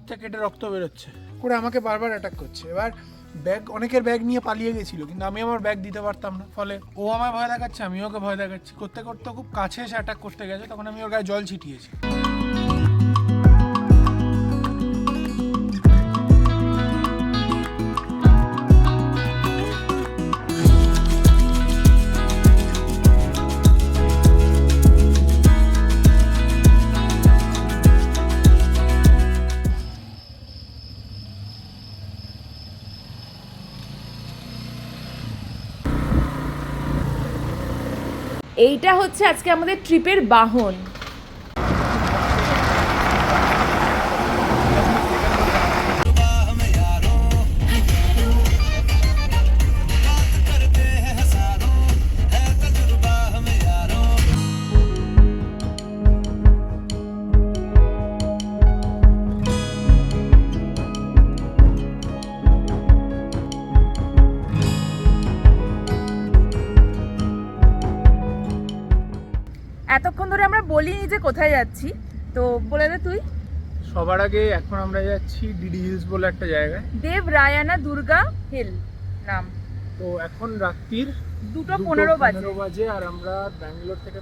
হাতটা কেটে রক্ত বেরোচ্ছে করে আমাকে বারবার অ্যাটাক করছে। এবার ব্যাগ, অনেকের ব্যাগ নিয়ে পালিয়ে গেছিলো, কিন্তু আমি আমার ব্যাগ দিতে পারতাম না, ফলে ও আমায় ভয় দেখাচ্ছে, আমি ওকে ভয় দেখাচ্ছি, করতে করতে খুব কাছে এসে অ্যাটাক করতে গেছে। তখন আমি ওর গায়ে জল ছিটিয়েছি। এইটা হচ্ছে আজকে আমাদের ট্রিপের বাহন। এতক্ষণ ধরে আমরা বলিনি যে কোথায় যাচ্ছি, তো বলে দে তুই। সবার আগে এখন আমরা যাচ্ছি ডিডি হিলস বলে একটা জায়গায়, দেব রায়ানা দুর্গা হিল নাম। তো এখন রাত্রির 2:15 বাজে আর আমরা ব্যাঙ্গালোর থেকে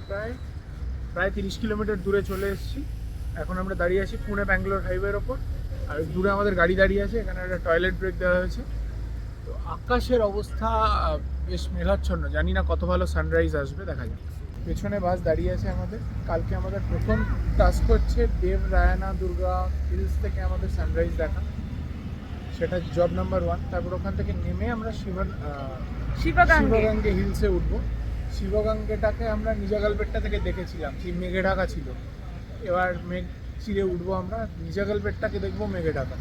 প্রায় 30 কিলোমিটার দূরে চলে এসেছি। এখন আমরা দাঁড়িয়ে আছি পুনে ব্যাঙ্গালোর হাইওয়ের ওপর, আর দূরে আমাদের গাড়ি দাঁড়িয়ে আছে। এখানে একটা টয়লেট ব্রেক দেওয়া হয়েছে। তো আকাশের অবস্থা বেশ মেঘাচ্ছন্ন, জানি না কত ভালো সানরাইজ আসবে, দেখা যাক। পেছনে বাস দাঁড়িয়ে আছে আমাদের। কালকে আমাদের প্রথম টাস্ক হচ্ছে দেব রায়ানা দুর্গা হিলস থেকে আমাদের সানরাইজ দেখা, সেটা জব নাম্বার 1। তারপর ওখান থেকে নেমে আমরা শিবগঙ্গে হিলসে উঠবো। শিবগঙ্গেটাকে আমরা নিজাগালপেটটা থেকে দেখেছিলাম, সেই মেঘে ঢাকা ছিল। এবার মেঘ চিরে উঠবো আমরা, নিজাগালপেটটাকে দেখবো মেঘে ঢাকা।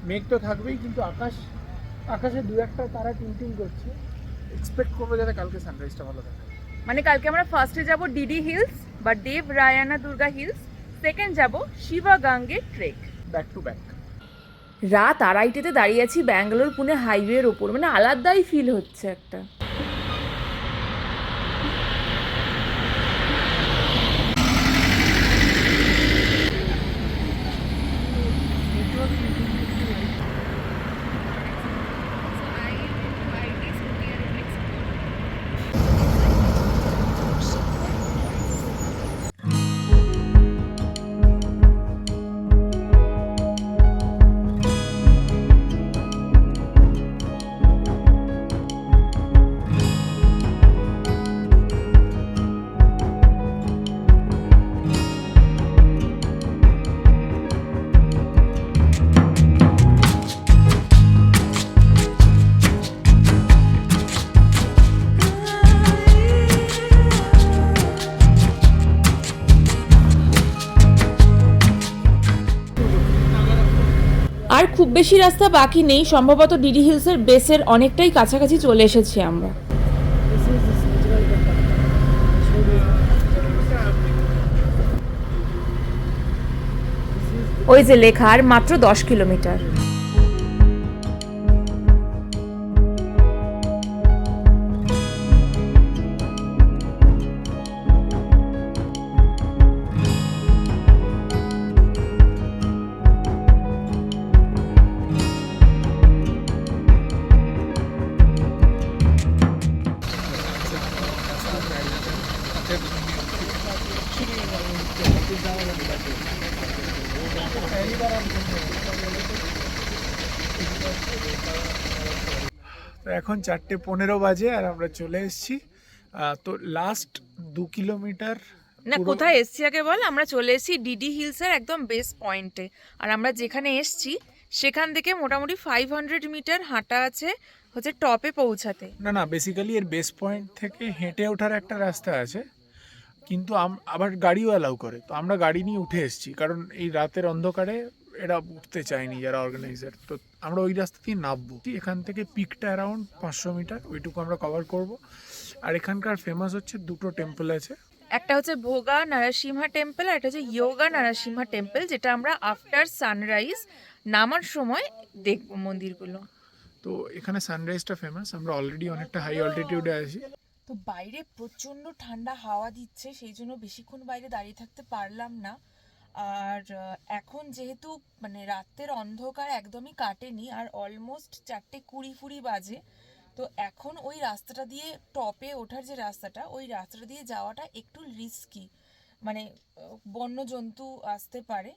মেঘ তো থাকবেই, কিন্তু আকাশে দু একটা তারা টিমটিম করছে। এক্সপেক্ট করবো যাতে কালকে সানরাইজটা ভালো থাকে। মানে কালকে আমরা ফার্স্টে যাব ডিডি হিলস বা দেব রায়ানা দুর্গা হিলস, সেকেন্ড যাব শিবগঙ্গে ট্রেক, ব্যাক টু ব্যাক। রাত 2:30তে দাঁড়িয়ে আছি ব্যাঙ্গালোর পুনে হাইওয়ের ওপর, মানে আলাদাই ফিল হচ্ছে একটা। আর খুব বেশি রাস্তা বাকি নেই, সম্ভবত ডিডি হিলসের বেসের অনেকটাই কাছাকাছি চলে এসেছি আমরা। ওই যে লেখা আর মাত্র 10 কিলোমিটার। তো এখন 4:15 বাজে আর আমরা চলে এসেছি। তো লাস্ট 2 কিলোমিটার না, কোথায় এসছি আগে বল। আমরা চলে এসেছি ডিডি হিলসের একদম বেস পয়েন্টে, আর আমরা যেখানে এসছি সেখান থেকে মোটামুটি 500 মিটার হাঁটা আছে হচ্ছে টপে পৌঁছাতে। না, বেসিক্যালি এর বেস পয়েন্ট থেকে হেঁটে ওঠার একটা রাস্তা আছে, কিন্তু আবার গাড়িও অ্যালাউ করে। তো আমরা গাড়ি নিয়ে উঠে এসেছি, কারণ এই রাতের অন্ধকারে এরা উঠতে চায়নি যারা অর্গানাইজার। তো আমরা ওই রাস্তা দিয়ে নামবো। এখান থেকে পিকটা অ্যারাউন্ড 500 মিটার, ওইটুকু আমরা কভার করব। আর এখানকার ফেমাস হচ্ছে দুটো টেম্পল আছে, একটা হচ্ছে ভোগা নারাসিমহা টেম্পল, আর একটা হচ্ছে যোগা নারাসিমহা টেম্পল, যেটা আমরা আফটার সানরাইজ নামার সময় দেখবো মন্দিরগুলো। তো এখানে সানরাইজটা ফেমাস। আমরা অলরেডি অনেকটা হাই অল্টিটিউডে আছি। তো বাইরে প্রচণ্ড ঠান্ডা হাওয়া দিচ্ছে, সেই জন্য বেশিক্ষণ বাইরে দাঁড়িয়ে থাকতে পারলাম না। আর এখন যেহেতু মানে রাতের অন্ধকার একদমই কাটেনি আর অলমোস্ট 4:20 বাজে, তো এখন ওই রাস্তাটা দিয়ে টপে ওঠার যে রাস্তাটা, ওই রাস্তাটা দিয়ে যাওয়াটা একটু রিস্কি, মানে বন্য জন্তু আসতে পারে।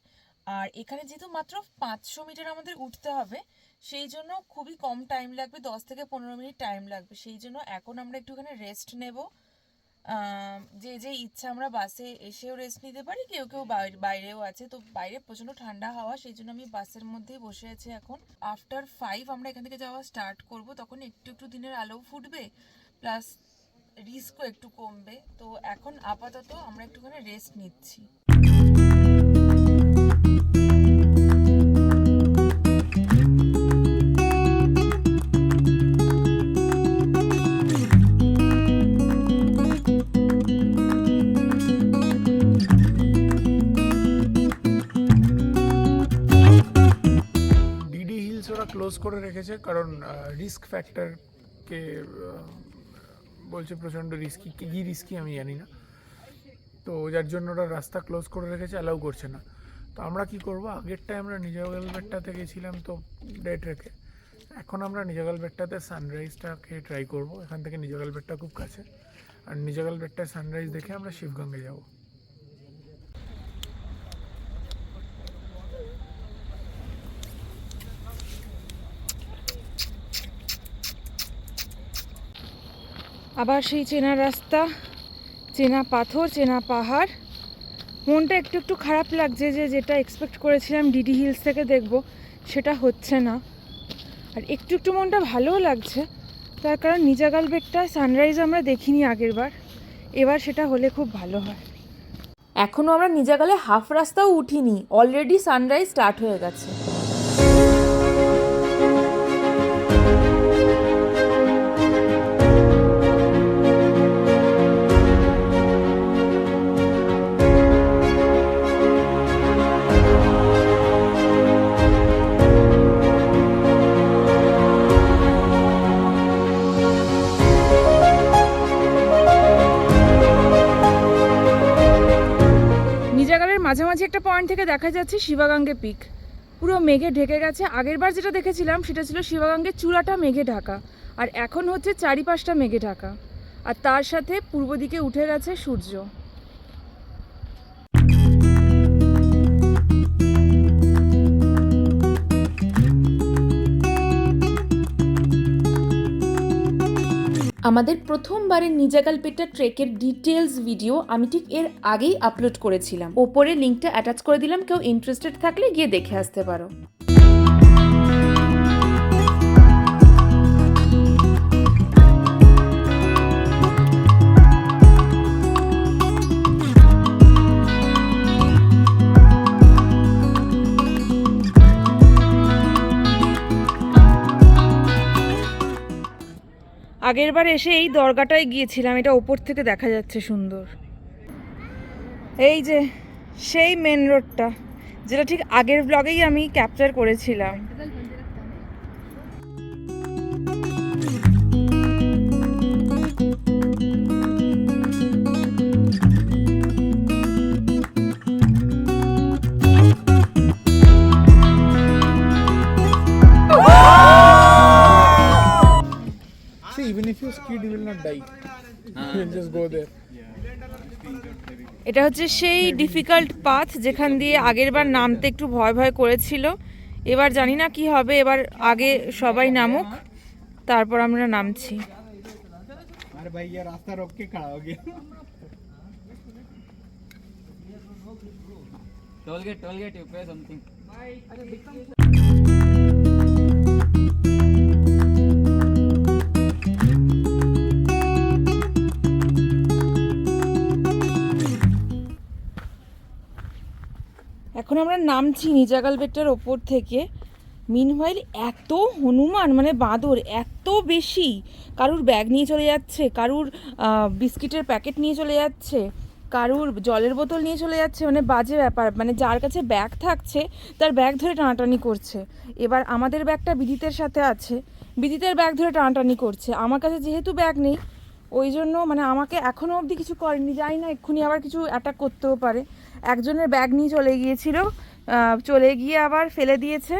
আর এখানে যেহেতু মাত্র 500 মিটার আমাদের উঠতে হবে, সেই জন্য খুবই কম টাইম লাগবে, 10 থেকে 15 মিনিট টাইম লাগবে। সেই জন্য এখন আমরা একটুখানি রেস্ট নেব। যে যে ইচ্ছা আমরা বাসে এসেও রেস্ট নিতে পারি, কেউ কেউ বাইরেও আছে, তো বাইরে প্রচণ্ড ঠান্ডা হাওয়া, সেই জন্য আমি বাসের মধ্যেই বসে আছি। এখন আফটার 5 আমরা এখান থেকে যাওয়া স্টার্ট করব, তখন একটু একটু দিনের আলো ফুটবে, প্লাস রিস্কও একটু কমবে। তো এখন আপাতত আমরা একটুখানি রেস্ট নিচ্ছি। ডিডি হিলস ওরা ক্লোজ করে রেখেছে কারণ রিস্ক ফ্যাক্টরকে বলছে প্রচণ্ড রিস্কি, কী রিস্কি আমি জানি না, তো যার জন্য ওরা রাস্তা ক্লোজ করে রেখেছে, অ্যালাউ করছে না। তো আমরা কি করব, আগেরটায় আমরা নিজগালবেট্টাতে গেছিলাম তো ডেট রেখে, এখন আমরা নিজগালবেট্টাতে সানরাইজটাকে ট্রাই করব। এখান থেকে নিজগালবেট্টা খুব কাছে, আর নিজগালবেট্টায় সানরাইজ দেখে আমরা শিবগঙ্গে যাব। আবার সেই চেনা রাস্তা, চেনা পাথর, চেনা পাহাড়। মনটা একটু একটু খারাপ লাগছে যে যেটা এক্সপেক্ট করেছিলাম ডিডি হিলস থেকে দেখব সেটা হচ্ছে না। আর একটু একটু মনটা ভালোও লাগছে, তার কারণ নিজগালবেট্টায় সানরাইজ আমরা দেখিনি আগেরবার, এবার সেটা হলে খুব ভালো হয়। এখনও আমরা নিজগালে হাফ রাস্তাও উঠিনি, অলরেডি সানরাইজ স্টার্ট হয়ে গেছে। মাঝামাঝি একটা পয়েন্ট থেকে দেখা যাচ্ছে শিবাগাঙ্গে পিক, পুরো মেঘে ঢেকে গেছে। আগেরবার যেটা দেখেছিলাম সেটা ছিল শিবাগাঙ্গের চূড়াটা মেঘে ঢাকা, আর এখন হচ্ছে চারিপাশটা মেঘে ঢাকা, আর তার সাথে পূর্ব দিকে উঠে গেছে সূর্য। আমাদের প্রথমবারের নিজগালবেট্টা ট্রেকের ডিটেলস ভিডিও আমি ঠিক এর আগেই আপলোড করেছিলাম, ওপরে লিঙ্কটা অ্যাটাচ করে দিলাম, কেউ ইন্টারেস্টেড থাকলে গিয়ে দেখে আসতে পারো। আগেরবার এসে এই দরগাটায় গিয়েছিলাম, এটা ওপর থেকে দেখা যাচ্ছে সুন্দর। এই যে সেই মেন রোডটা, যেটা ঠিক আগের ব্লগেই আমি ক্যাপচার করেছিলাম। Even if you skid, you will not die. You will just go there. এটা হচ্ছে সেই ডিফিকাল্ট পাথ যেখান দিয়ে আগেরবার নামতে একটু ভয় ভয় করেছিল, এবার জানি না কি হবে, এবার আগে সবাই নামুক তারপর আমরা নামছি। अरे भाई ये रास्ता रोक के खड़ा हो गया। टोल गेट पे समथिंग। এখন আমরা নামছি নিজগালবেট্টার ওপর থেকে। মিনওয়াইল এত হনুমান মানে বাঁদর এত বেশি, কারুর ব্যাগ নিয়ে চলে যাচ্ছে, কারুর বিস্কিটের প্যাকেট নিয়ে চলে যাচ্ছে, কারুর জলের বোতল নিয়ে চলে যাচ্ছে, মানে বাজে ব্যাপার। মানে যার কাছে ব্যাগ থাকছে তার ব্যাগ ধরে টানাটানি করছে। এবার আমাদের ব্যাগটা বিদিতের সাথে আছে, বিদিতের ব্যাগ ধরে টানাটানি করছে। আমার কাছে যেহেতু ব্যাগ নেই ওই জন্য মানে আমাকে এখনও অবধি কিছু করেনি, জানি না এক্ষুনি আবার কিছু অ্যাটাক করতেও পারে। একজনের ব্যাগ নিয়ে চলে গিয়েছিল, চলে গিয়ে আবার ফেলে দিয়েছে,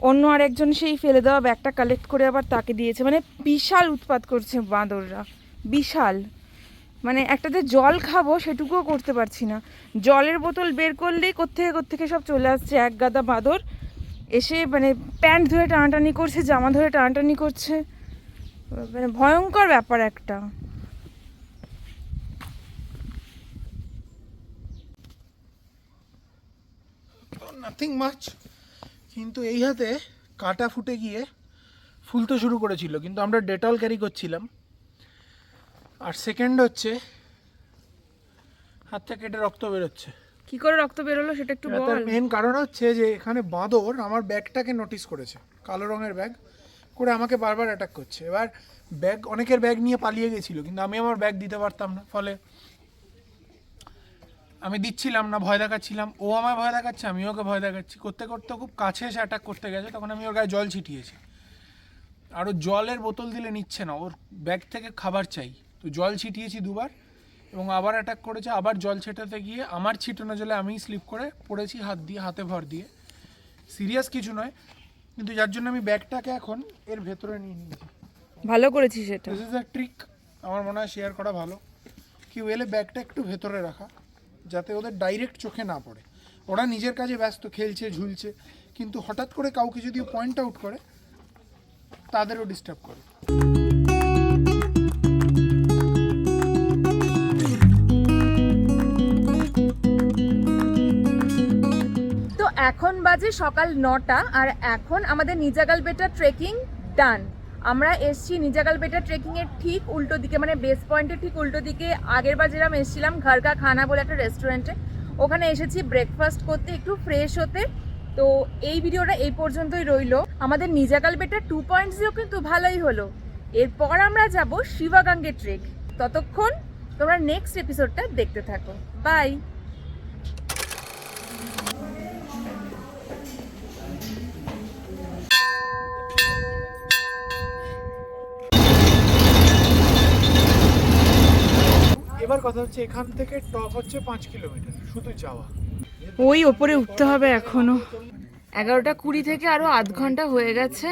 অন্য আরেকজন সেই ফেলে দেওয়া ব্যাগটা কালেক্ট করে আবার তাকে দিয়েছে। মানে বিশাল উৎপাত করছে বাঁদররা, বিশাল। মানে একটাতে জল খাবো সেটুকুও করতে পারছি না, জলের বোতল বের করলেই কোত্থেকে সব চলে আসছে এক গাদা বাঁদর, এসে মানে প্যান্ট ধরে টানাটানি করছে, জামা ধরে টানাটানি করছে, মানে ভয়ঙ্কর ব্যাপার একটা। নাথিং মাচ, কিন্তু এই হাতে কাটা ফুটে গিয়ে ফুলতে শুরু করেছিল, কিন্তু আমরা ডেটল ক্যারি করছিলাম। আর সেকেন্ড হচ্ছে হাত থেকে কেটে রক্ত বেরোচ্ছে। কি করে রক্ত বেরোলো সেটা একটু বল। তার মেন কারণ হচ্ছে যে এখানে বাঁদর আমার ব্যাগটাকে নোটিস করেছে, কালো রঙের ব্যাগ করে আমাকে বারবার অ্যাটাক করছে। এবার ব্যাগ, অনেকের ব্যাগ নিয়ে পালিয়ে গেছিলো, কিন্তু আমি আমার ব্যাগ দিতে পারতাম না, ফলে আমি দিচ্ছিলাম না, ভয় দেখাচ্ছিলাম, ও আমায় ভয় দেখাচ্ছে, আমি ওকে ভয় দেখাচ্ছি, করতে করতে খুব কাছে এসে অ্যাটাক করতে গেছে। তখন আমি ওর গায়ে জল ছিটিয়েছি, আর ও জলের বোতল দিলে নিচ্ছে না, ওর ব্যাগ থেকে খাবার চাই, তো জল ছিটিয়েছি দুবার, এবং আবার অ্যাটাক করেছে। আবার জল ছেটাতে গিয়ে আমার ছিটানো জলে আমিই স্লিপ করে পড়েছি, হাতে ভর দিয়ে। সিরিয়াস কিছু নয়, কিন্তু যার জন্য আমি ব্যাগটাকে এখন এর ভেতরে নিয়ে নিয়েছি। ভালো করেছিস সেটা। দিস ইজ আ ট্রিক, আমার মনে হয় শেয়ার করা ভালো। কেউ এলে ব্যাগটা একটু ভেতরে রাখা, যাতে ওদের ডাইরেক্ট চোখে না পড়ে। ওরা নিজের কাজে ব্যস্ত, খেলছে ঝুলছে, কিন্তু হঠাৎ করে কাউকে যদি পয়েন্ট আউট করে তাদেরও ডিস্টার্ব করে। তো এখন বাজে সকাল 9টা, আর এখন আমাদের নিজাগাল বেটা ট্রেকিং ডান। আমরা এসছি নিজাগাল বেটা ট্রেকিংয়ের ঠিক উল্টো দিকে, মানে বেস পয়েন্টের ঠিক উল্টো দিকে। আগের বার যেরকম এসেছিলাম ঘর কা খানা বলে একটা রেস্টুরেন্টে, ওখানে এসেছি ব্রেকফাস্ট করতে, একটু ফ্রেশ হতে। তো এই ভিডিওটা এই পর্যন্তই রইলো। আমাদের নিজাগাল বেটা 2.0 কিন্তু ভালোই হলো। এরপর আমরা যাব শিবাগাঙ্গে ট্রেক। ততক্ষণ তোমরা নেক্সট এপিসোডটা দেখতে থাকো। বাই। এবার কথা হচ্ছে, এখান থেকে টপ হচ্ছে 5 কিলোমিটার শুধু যাওয়া। ওই ওপরে উঠতে হবে এখনো। 11:20 থেকে আরো আধ ঘন্টা হয়ে গেছে।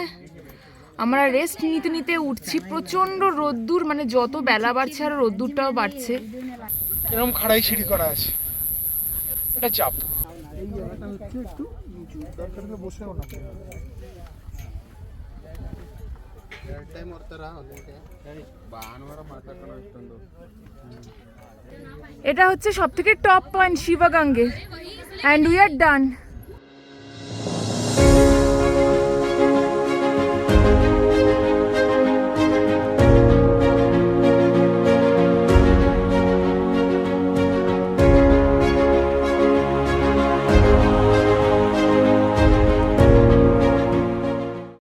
আমরা রেস্ট নিতে নিতে উঠছি, প্রচন্ড রোদ্দুর, মানে যত বেলা বাড়ছে আর রোদ্দুরটাও বাড়ছে। এরকম খাড়াই সিঁড়ি করা আছে, এটা চাপ। এই জায়গাটা হচ্ছে একটু নিচু, দরকার হলে বসেও না। এটা হচ্ছে সব থেকে টপ পয়েন্ট শিবাগাঙ্গে, অ্যান্ড উই আর ডান।